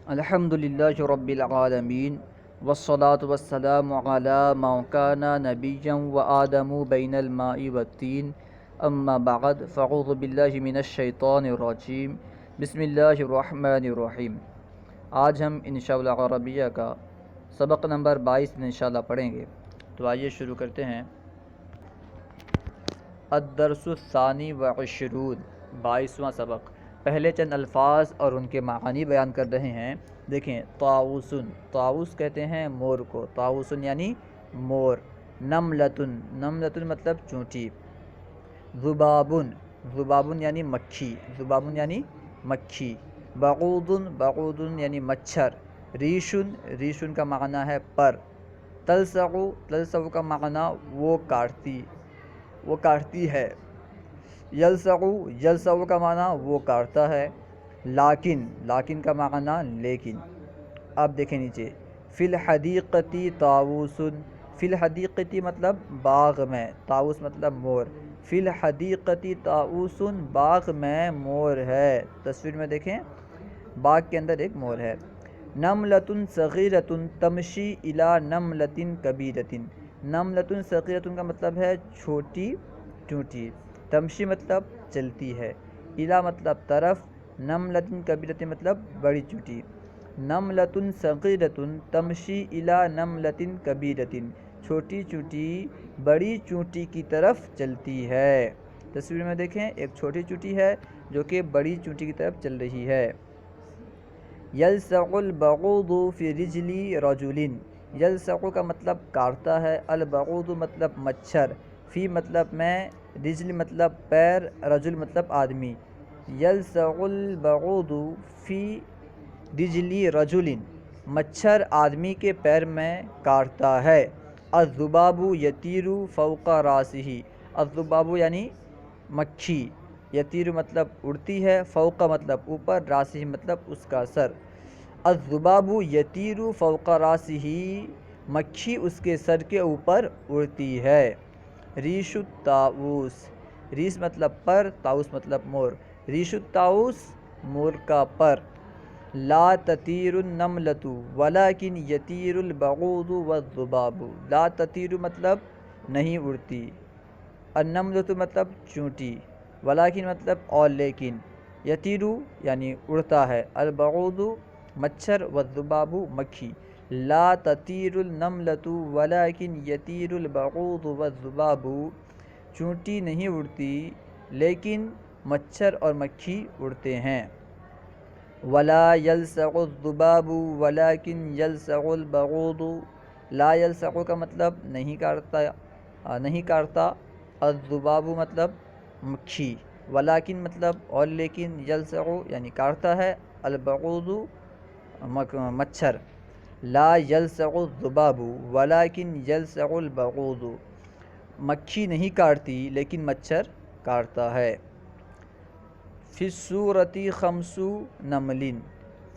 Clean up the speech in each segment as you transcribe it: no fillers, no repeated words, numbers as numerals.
الحمدللہ رب العالمین والصلاة والسلام علی من کان نبیا وآدم بین الماء والطین اما بعد فاعوذ باللہ من الشیطان الرجیم بسم اللہ الرحمن الرحیم۔ آج ہم انشاءاللہ عربیہ کا سبق نمبر 22 انشاءاللہ پڑھیں گے، تو آئیے شروع کرتے ہیں۔ الدرس الثانی والعشرون، 22واں سبق۔ پہلے چند الفاظ اور ان کے معانی بیان کر رہے ہیں۔ دیکھیں، طاؤسن، طاؤس کہتے ہیں مور کو، طاؤسن یعنی مور۔ نملتن، نملتن مطلب چونٹی۔ ذبابن، ذبابن یعنی مکھی، ذبابن یعنی مکھی۔ بعوضن، بعوضن یعنی مچھر۔ ریشن، ریشن کا معنی ہے پر۔ تلسع، تلسع کا معنی وہ کاٹتی، وہ کاٹتی ہے۔ یلسع، یلسع کا معنی وہ کاٹتا ہے۔ لیکن، لیکن کا معنی لیکن۔ اب دیکھیں نیچے، فی الحدیقۃ طاؤوس، فی الحدیقۃ مطلب باغ میں، طاؤوس مطلب مور۔ فی الحدیقۃ طاؤوس، باغ میں مور ہے۔ تصویر میں دیکھیں، باغ کے اندر ایک مور ہے۔ نملۃ صغیرۃ تمشی الی نملۃ کبیرۃ، نملۃ صغیرۃ کا مطلب ہے چھوٹی چونٹی، تمشی مطلب چلتی ہے، الی مطلب طرف، نملۃ کبیرۃ مطلب بڑی چونٹی۔ نملۃ صغیرۃ تمشی الی نملۃ کبیرۃ، چھوٹی چونٹی بڑی چونٹی کی طرف چلتی ہے۔ تصویر میں دیکھیں، ایک چھوٹی چونٹی ہے جو کہ بڑی چونٹی کی طرف چل رہی ہے۔ یلسع البعوض فی رجل رجل، یلسع کا مطلب کاٹتا ہے، البعوض مطلب مچھر، فی مطلب میں، رجل مطلب پیر، رجل مطلب آدمی۔ یلسع البعوض فی رجل رجل، مچھر آدمی کے پیر میں کاٹتا ہے۔ الذباب یطیر فوق راسہ، الذباب یعنی مکھی، یطیر مطلب اڑتی ہے، فوق مطلب اوپر، راسہ مطلب اس کا سر۔ الذباب یطیر فوق راسہ، مکھی اس کے سر کے اوپر اڑتی ہے۔ ریش الطاؤوس، ریش مطلب پر، طاؤس مطلب مور۔ ریش الطاؤوس، مور کا پر۔ لا تطیر النملۃ ولکن یطیر البعوض والذباب، لا تطیر مطلب نہیں اڑتی، النملۃ مطلب چونٹی، ولکن مطلب اور لیکن، یطیر یعنی اڑتا ہے، البعوض مچھر، والذباب مکھی۔ لا تطیر النملۃ ولکن یطیر البعوض والذباب، چونٹی نہیں اڑتی لیکن مچھر اور مکھی اڑتے ہیں۔ ولا یلسع الذباب ولکن یلسع البعوض، لا یلسع کا مطلب نہیں کاٹتا، نہیں کاٹتا، الذباب مطلب مکھی، ولکن مطلب اور لیکن، یلسع یعنی کاٹتا ہے، البعوض مچھر۔ لا یلسع الذباب ولکن یلسع البعوض، مکھی نہیں کاٹتی لیکن مچھر کاٹتا ہے۔ فی الصورۃ خمس نمل،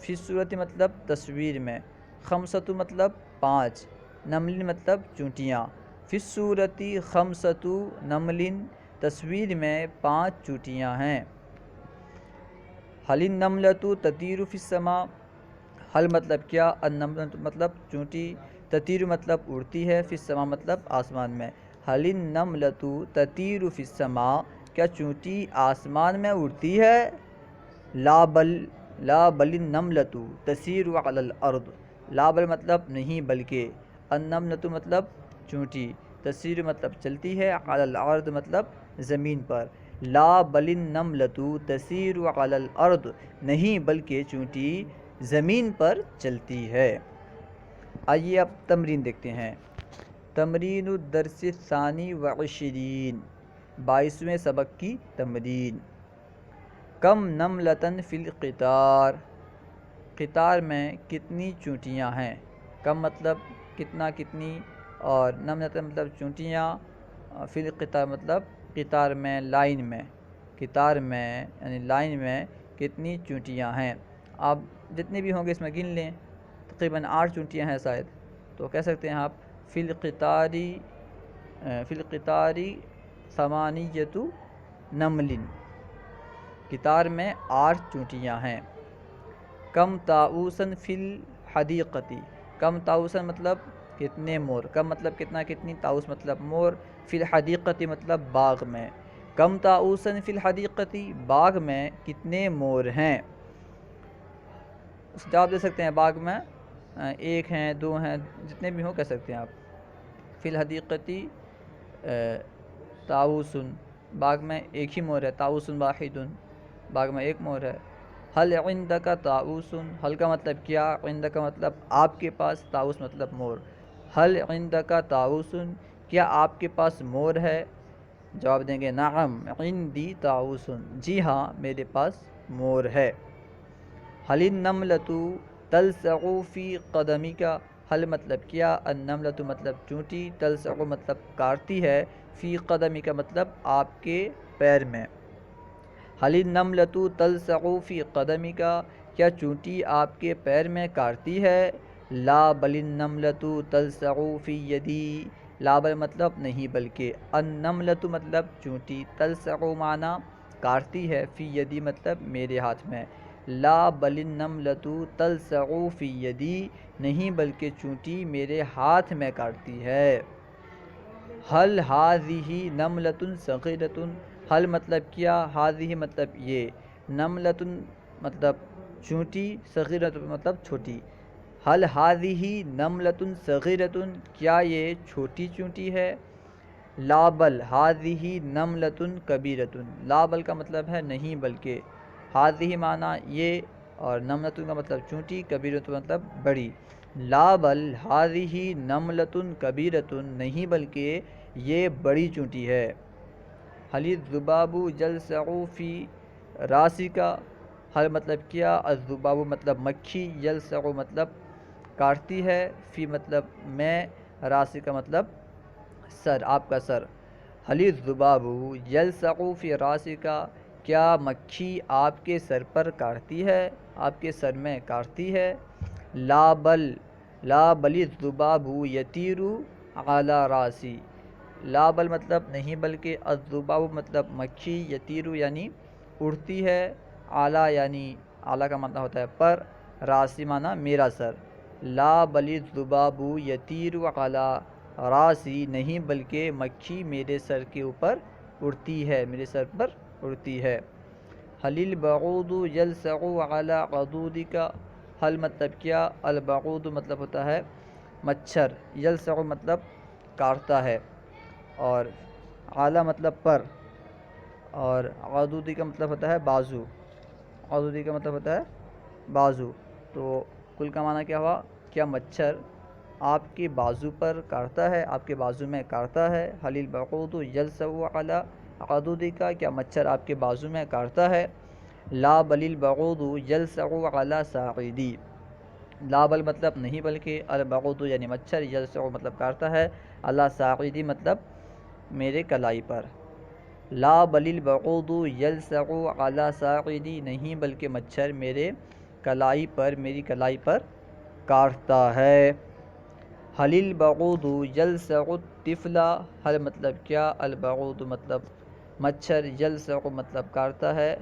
فی الصورۃ مطلب تصویر میں، خمسۃ مطلب 5، نمل مطلب چونٹیاں۔ فی الصورۃ خمسۃ نمل، تصویر میں 5 چونٹیاں ہیں۔ حل النملۃ تطیر فی السماء، حل مطلب کیا، النملۃ مطلب چونٹی، تطیر مطلب اڑتی ہے، فی السماء مطلب آسمان میں۔ حل النملۃ تطیر فی السماء، کیا چونٹی آسمان میں اڑتی ہے؟ لا بل، لا بل النملۃ تسیر علی الارض، لا بل مطلب نہیں بلکہ، النملۃ مطلب چونٹی، تسیر مطلب چلتی ہے، علی الارض مطلب زمین پر۔ لا بل النملۃ تسیر علی الارض، نہیں بلکہ چونٹی زمین پر چلتی ہے۔ آئیے اب تمرین دیکھتے ہیں۔ تمرین الدرس الثانی والعشرین، 22ویں سبق کی تمرین۔ کم نملۃ فی القطار، قطار میں کتنی چونٹیاں ہیں؟ کم مطلب کتنا، کتنی، اور نملۃ مطلب چونٹیاں، فی القطار مطلب قطار میں، لائن میں، قطار میں یعنی لائن میں کتنی چونٹیاں ہیں۔ آپ جتنے بھی ہوں گے اس میں گن لیں، تقریباً 8 چونٹیاں ہیں شاید، تو کہہ سکتے ہیں آپ فی القطار، فی القطار ثمانیۃ نمل، قطار میں 8 چونٹیاں ہیں۔ کم طاؤسن فی الحدیقتی، کم طاؤسن مطلب کتنے مور، کم مطلب کتنا کتنی، طاؤس مطلب مور، فی الحدیقتی مطلب باغ میں، کم طاؤسن فی الحدیقتی باغ میں کتنے مور ہیں۔ اس کا جواب دے سکتے ہیں باغ میں ایک ہیں، دو ہیں، جتنے بھی ہوں کہہ سکتے ہیں آپ۔ فی الحدیقتی طاؤسن، باغ میں ایک ہی مور ہے، طاؤسن واحد، باغ میں ایک مور ہے۔ حل عندک طاؤسن، حل کا مطلب کیا، عندک مطلب آپ کے پاس، طاؤس مطلب مور۔ حل عندک طاؤسن، کیا آپ کے پاس مور ہے؟ جواب دیں گے نعم عندی طاؤسن، جی ہاں میرے پاس مور ہے۔ حل النملۃ تلسع فی قدمک، حل مطلب کیا، النملۃ مطلب چونٹی، تلسع مطلب کاٹتی ہے، فی قدمک مطلب آپ کے پیر میں۔ حل النملۃ تلسع فی قدمک، کیا چونٹی آپ کے پیر میں کاٹتی ہے؟ لا بل النملۃ تلسع فی یدی، لا بل مطلب نہیں بلکہ، النملۃ مطلب چونٹی، تلسع معنی کاٹتی ہے، فی یدی مطلب میرے ہاتھ میں۔ لا بل النملۃ تلسع فی یدی، نہیں بلکہ چونٹی میرے ہاتھ میں کاٹتی ہے۔ حل ھذہ نملۃ صغیرۃ، حل مطلب کیا، ھذہ مطلب یہ، نملۃ مطلب چونٹی، صغیرۃ مطلب چھوٹی۔ حل ھذہ نملۃ صغیرۃ، کیا یہ چھوٹی چونٹی ہے؟ لا بل ھذہ نملۃ کبیرۃ، لا بل کا مطلب ہے نہیں بلکہ، ھذہ معنی یہ، اور نملۃ کا مطلب چونٹی، کبیرۃ مطلب بڑی۔ لا بل ھذہ نملۃ کبیرۃ، نہیں بلکہ یہ بڑی چونٹی ہے۔ حل الذباب یلسع فی راسک، حل مطلب کیا، الذباب مطلب مکھی، یلسع مطلب کاٹتی ہے، فی مطلب میں، راسک کا مطلب سر، آپ کا سر۔ حل الذباب یلسع فی راسک، کیا مکھی آپ کے سر پر کاٹتی ہے، آپ کے سر میں کاٹتی ہے۔ لا بل الذباب یطیر علی راسی، لا بل مطلب نہیں بلکہ، الذباب مطلب مکھی، یطیر یعنی اڑتی ہے، اعلیٰ یعنی اعلیٰ کا مطلب ہوتا ہے پر، راسی معنی میرا سر۔ لا بل الذباب یطیر علی راسی، نہیں بلکہ مکھی میرے سر کے اوپر اڑتی ہے، میرے سر پر اڑتی ہے۔ حل البعوض یلسع علی قدودک، حل مطلب کیا، البعوض مطلب ہوتا ہے مچھر، یلسع مطلب کاٹتا ہے، اور اعلیٰ مطلب پر، اور قدودی کا مطلب ہوتا ہے بازو، قدودی کا مطلب ہوتا ہے بازو، تو کل کا معنی کیا ہوا، کیا مچھر آپ کے بازو پر کاٹتا ہے، آپ کے بازو میں کاٹتا ہے۔ حل البعوض یلسع علی قدودک، کیا مچھر آپ کے بازو میں کاٹتا ہے۔ لا بل البعوض یلسع علی ساعدی، لا بل مطلب نہیں بلکہ، البعوض یعنی مچھر، یلسع مطلب کاٹتا ہے، علی ساعدی مطلب میرے کلائی پر۔ لا بل البعوض یلسع علی ساعدی، نہیں بلکہ مچھر میرے کلائی پر، میری کلائی پر کاٹتا ہے۔ حل البعوض یلسع الطفل، حل مطلب کیا، البعوض مطلب مچھر، یلسع مطلب کاٹتا ہے،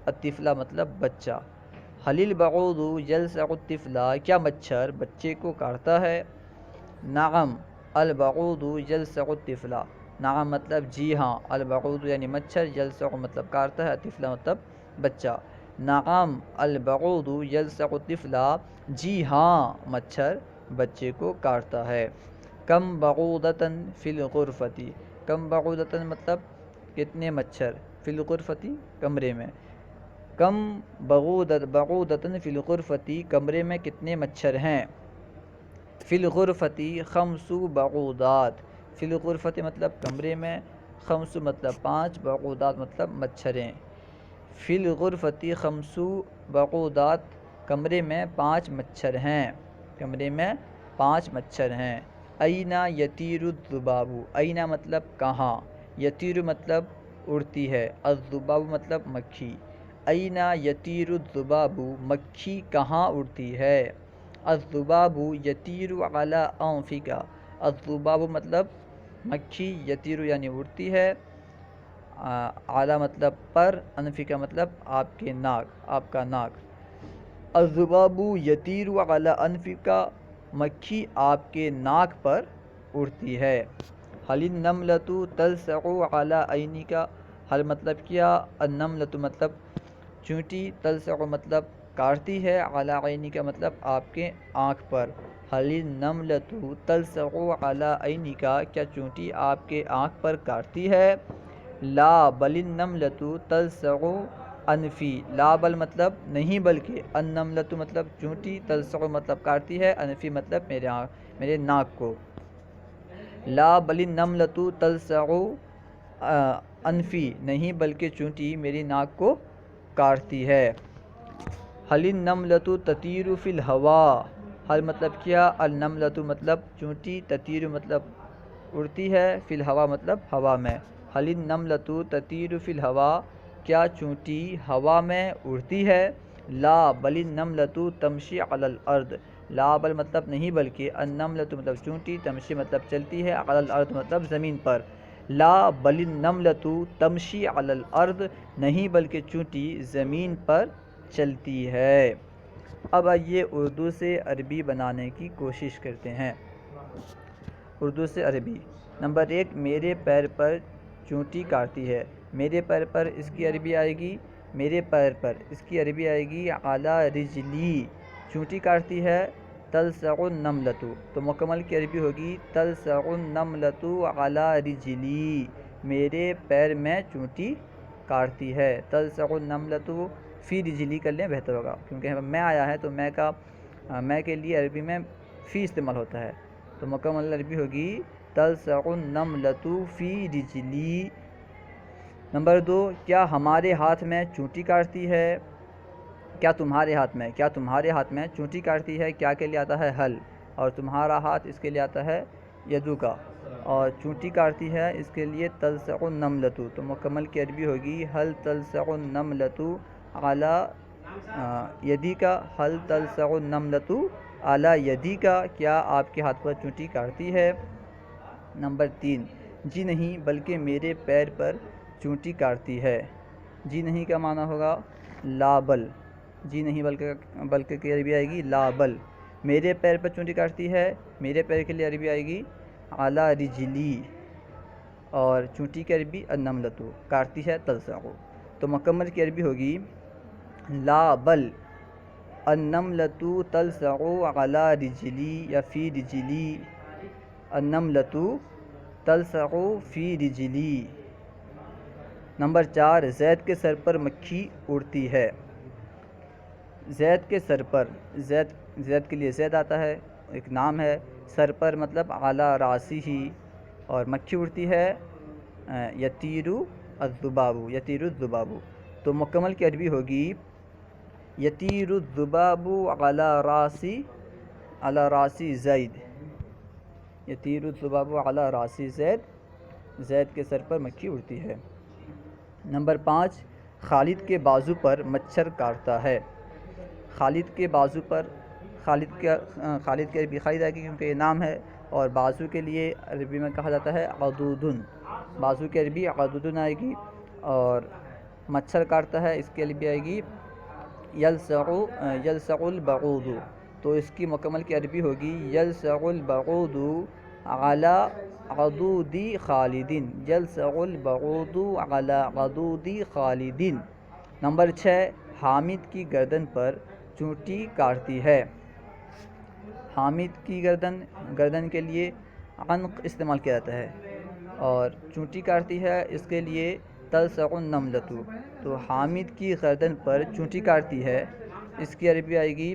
الطفل مطلب بچہ۔ حل البعوض یلسع الطفل، کیا مچھر بچے کو کاٹتا ہے؟ نعم البعوض یلسع الطفل، نعم مطلب جی ہاں، البعوض یعنی مچھر، یلسع مطلب کاٹتا ہے، الطفل مطلب بچہ۔ نعم البعوض یلسع الطفل، جی ہاں مچھر بچے کو کاٹتا ہے۔ کم بعوضۃ فی الغرفۃ، کم بعوضۃ مطلب کتنے مچھر، فی الغرفۃ کمرے میں، کم بعوضۃ فی الغرفۃ، کمرے میں کتنے مچھر ہیں۔ فی الغرفۃ خمس بعوضات، فی الغرفۃ مطلب کمرے میں، خمس مطلب پانچ، بعوضات مطلب مچھریں۔ فی الغرفۃ خمس بعوضات، کمرے میں پانچ مچھر ہیں، کمرے میں پانچ مچھر ہیں۔ این یطیر الذباب، این مطلب کہاں، یطیر مطلب اڑتی ہے، الذباب مطلب مکھی۔ این یطیر الذباب، مکھی کہاں اڑتی ہے۔ الذباب یطیر علی انفک، الذباب مطلب مکھی، یطیر یعنی اڑتی ہے، اعلیٰ مطلب پر، انفی کا مطلب آپ کے ناک، آپ کا ناک۔ الذبابو یطیر علی انفک، مکھی آپ کے ناک پر اڑتی ہے۔ حل النملۃ تلسع علی عینک، حل مطلب کیا، النملۃ مطلب چونٹی، تلسع مطلب کاٹتی ہے، علی عینک مطلب آپ کے آنکھ پر۔ حل النملۃ تلسع علی عینک، کیا چونٹی آپ کے آنکھ پر کاٹتی ہے؟ لا بل النملۃ تلسع انفی، لا بل مطلب نہیں بلکہ، النملۃ مطلب چونٹی، تلسع مطلب کاٹتی ہے، انفی مطلب میرے ناک کو۔ لا بل النملۃ تلسع انفی، نہیں بلکہ چونٹی میری ناک کو کاٹتی ہے۔ حل النملۃ تطیر فی الہوا، حل مطلب کیا، النملۃ مطلب چونٹی، تطیر مطلب اڑتی ہے، فی الہوا مطلب ہوا میں۔ حل النملۃ تطیر فی الہوا، کیا چونٹی ہوا میں اڑتی ہے؟ لا بل النملۃ تمشی علی الارض، لا بل مطلب نہیں بلکہ، النملۃ مطلب چونٹی، تمشی مطلب چلتی ہے، علی الارض مطلب زمین پر۔ لا بل النملۃ تمشی علی الارض، نہیں بلکہ چونٹی زمین پر چلتی ہے۔ اب آئیے اردو سے عربی بنانے کی کوشش کرتے ہیں۔ اردو سے عربی، نمبر 1، میرے پیر پر چونٹی کاٹتی ہے۔ میرے پیر پر، اس کی عربی آئے گی، میرے پیر پر، اس کی عربی آئے گی علی رجلی، چونٹی کاٹتی ہے، تلسع النملۃ، تو مکمل کی عربی ہوگی تلسع النملۃ علی رجلی، میرے پیر میں چونٹی کاٹتی ہے۔ تلسع النملۃ فی رجلی کر لیں بہتر ہوگا، کیونکہ میں آیا ہے تو میں کے لیے عربی میں فی استعمال ہوتا ہے، تو مکمل عربی ہوگی تلسع النملۃ فی رجلی۔ نمبر 2، کیا ہمارے ہاتھ میں چونٹی کاٹتی ہے؟ کیا تمہارے ہاتھ میں، کیا تمہارے ہاتھ میں چونٹی کاٹتی ہے، کیا کے لیے آتا ہے حل، اور تمہارا ہاتھ اس کے لیے آتا ہے یدو کا، اور چونٹی کاٹتی ہے اس کے لیے تلسع النملۃ، تو مکمل کی عربی ہوگی حل تلسع النملۃ علی یدی کا، حل تلسع النملۃ علی یدی کا، کیا آپ کے ہاتھ پر چونٹی کاٹتی ہے؟ نمبر 3، جی نہیں بلکہ میرے پیر پر چونٹی کاٹتی ہے۔ جی نہیں کا معنی ہوگا لا بل، جی نہیں بلکہ کی عربی آئے گی لا بل۔ میرے پیر پر چونٹی کاٹتی ہے، میرے پیر کے لیے عربی آئے گی علی رجلی، اور چونٹی کی عربی النملۃ، کاٹتی ہے تلسع، تو مکمل کی عربی ہوگی لا بل النملۃ تلسع علی رجلی یا فی رجلی، النملۃ تلسع فی رجلی۔ نمبر 4، زید کے سر پر مکھی اڑتی ہے۔ زید کے سر پر، زید کے لیے زید آتا ہے، ایک نام ہے، سر پر مطلب علی راسہ، اور مکھی اڑتی ہے یطیر الذباب، یطیر الذباب، تو مکمل کی عربی ہوگی یطیر الذباب علی راس زید، یطیر الذباب علی راس زید، زید کے سر پر مکھی اڑتی ہے۔ نمبر 5، خالد کے بازو پر مچھر کاٹتا ہے۔ خالد کے بازو پر، خالد کے عربی خالد آئے گی کیونکہ یہ نام ہے، اور بازو کے لیے عربی میں کہا جاتا ہے عضدن، بازو کی عربی عضدن آئے گی، اور مچھر کاٹتا ہے اس کی عربی آئے گی یلسع البعوض، تو اس کی مکمل کی عربی ہوگی یلسع البعوض علی عضود خالد، یلسع البعوض علی عضود خالد۔ نمبر 6، حامد کی گردن پر چونٹی کاٹتی ہے۔ حامد کی گردن کے لیے عنق استعمال کیا جاتا ہے، اور چونٹی کاٹتی ہے اس کے لیے تلسع النملۃ، تو حامد کی گردن پر چونٹی کاٹتی ہے اس کی عربی آئے گی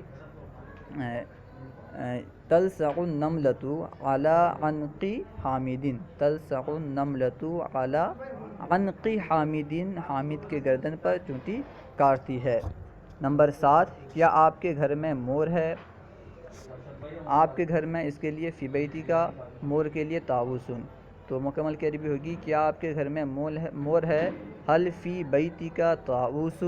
تلسع النملۃ علی عنق حامد، تلسع النملۃ علی عنق حامد، حامد کے گردن پر چونٹی کاٹتی ہے۔ نمبر 7، کیا آپ کے گھر میں مور ہے؟ آپ کے گھر میں، اس کے لیے فی بیتی کا، مور کے لیے طاووس، تو مکمل کی عربی ہوگی کیا آپ کے گھر میں مور ہے؟ حل فی بیتی کا طاووس،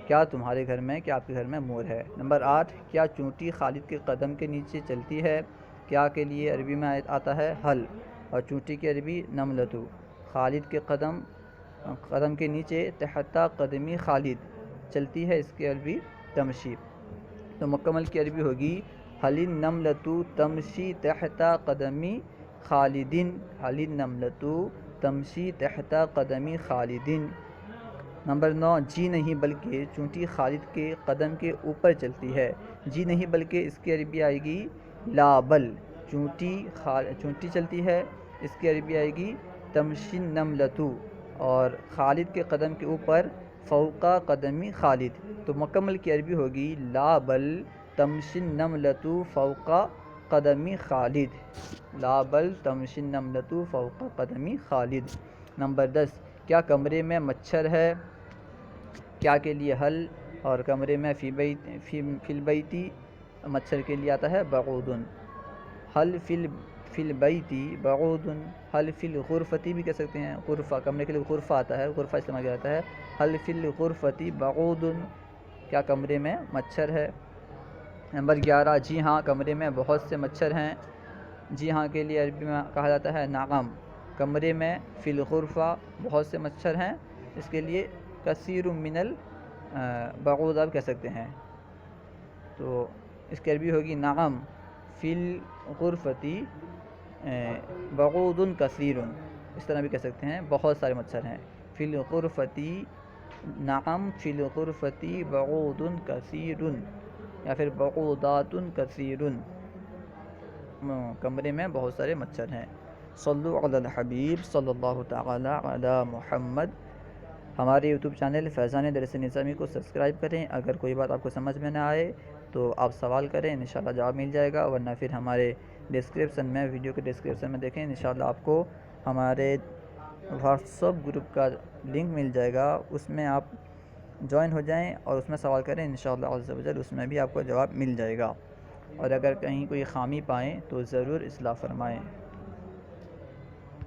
کیا تمہارے گھر میں، کیا آپ کے گھر میں مور ہے؟ نمبر 8، کیا چونٹی خالد کے قدم کے نیچے چلتی ہے؟ کیا کے لیے عربی میں آتا ہے حل، اور چونٹی کی عربی نملۃ، خالد کے قدم کے نیچے تحت قدمی خالد چلتی ہے، اس کی عربی تمشی۔ تو مکمل کی عربی ہوگی حل النملۃ تمشی تحت قدمی خالدین، حل النملۃ تمشی تحت قدمی خالدین۔ نمبر 9، جی نہیں بلکہ چونٹی خالد کے قدم کے اوپر چلتی ہے، جی نہیں بلکہ اس کی عربی آئے گی لا بل، چونٹی چلتی ہے، اس کی عربی آئے گی تمشی النملۃ، اور خالد کے قدم کے اوپر فوق قدمی خالد، تو مکمل کی عربی ہوگی لا بل تمشی النملۃ فوق قدمی خالد، لا بل تمشی النملۃ فوق قدمی خالد۔ نمبر 10، کیا کمرے میں مچھر ہے؟ کیا کے لیے حل، اور کمرے میں فی البیتی مچھر کے لیے آتا ہے بعودن، حل فی البیتی بعودن، حل فی الغرفتی بھی کہہ سکتے ہیں، غرفہ کمرے کے لیے غرفہ آتا ہے، غرفہ استعمال کیا جاتا ہے، حل فی الغرفتی بعودن، کیا کمرے میں مچھر ہے؟ نمبر 11، جی ہاں کمرے میں بہت سے مچھر ہیں، جی ہاں کے لیے عربی میں کہا جاتا ہے نعم، کمرے میں فی الغرفہ بہت سے مچھر ہیں، اس کے لیے کثیر من البعوض آپ کہہ سکتے ہیں، تو اس کی عربی ہوگی نعم فی الغرفتی بعوض کثیر، اس طرح بھی کہہ سکتے ہیں بہت سارے مچھر ہیں، فی الغرفتی نعم فی الغرفتی بعوض کثیر، یا پھر بعوضات کثیر، کمرے میں بہت سارے مچھر ہیں۔ صلو علی الحبیب صلی اللہ تعالی علی محمد۔ ہمارے یوٹیوب چینل فیضان درس نظامی کو سبسکرائب کریں، اگر کوئی بات آپ کو سمجھ میں نہ آئے تو آپ سوال کریں، انشاءاللہ جواب مل جائے گا، ورنہ پھر ہمارے ڈسکرپشن میں، ویڈیو کے ڈسکرپشن میں دیکھیں، انشاءاللہ آپ کو ہمارے واٹس ایپ گروپ کا لنک مل جائے گا، اس میں آپ جوائن ہو جائیں اور اس میں سوال کریں، انشاءاللہ عز و جل اس میں بھی آپ کو جواب مل جائے گا، اور اگر کہیں کوئی خامی پائیں تو ضرور اصلاح فرمائیں۔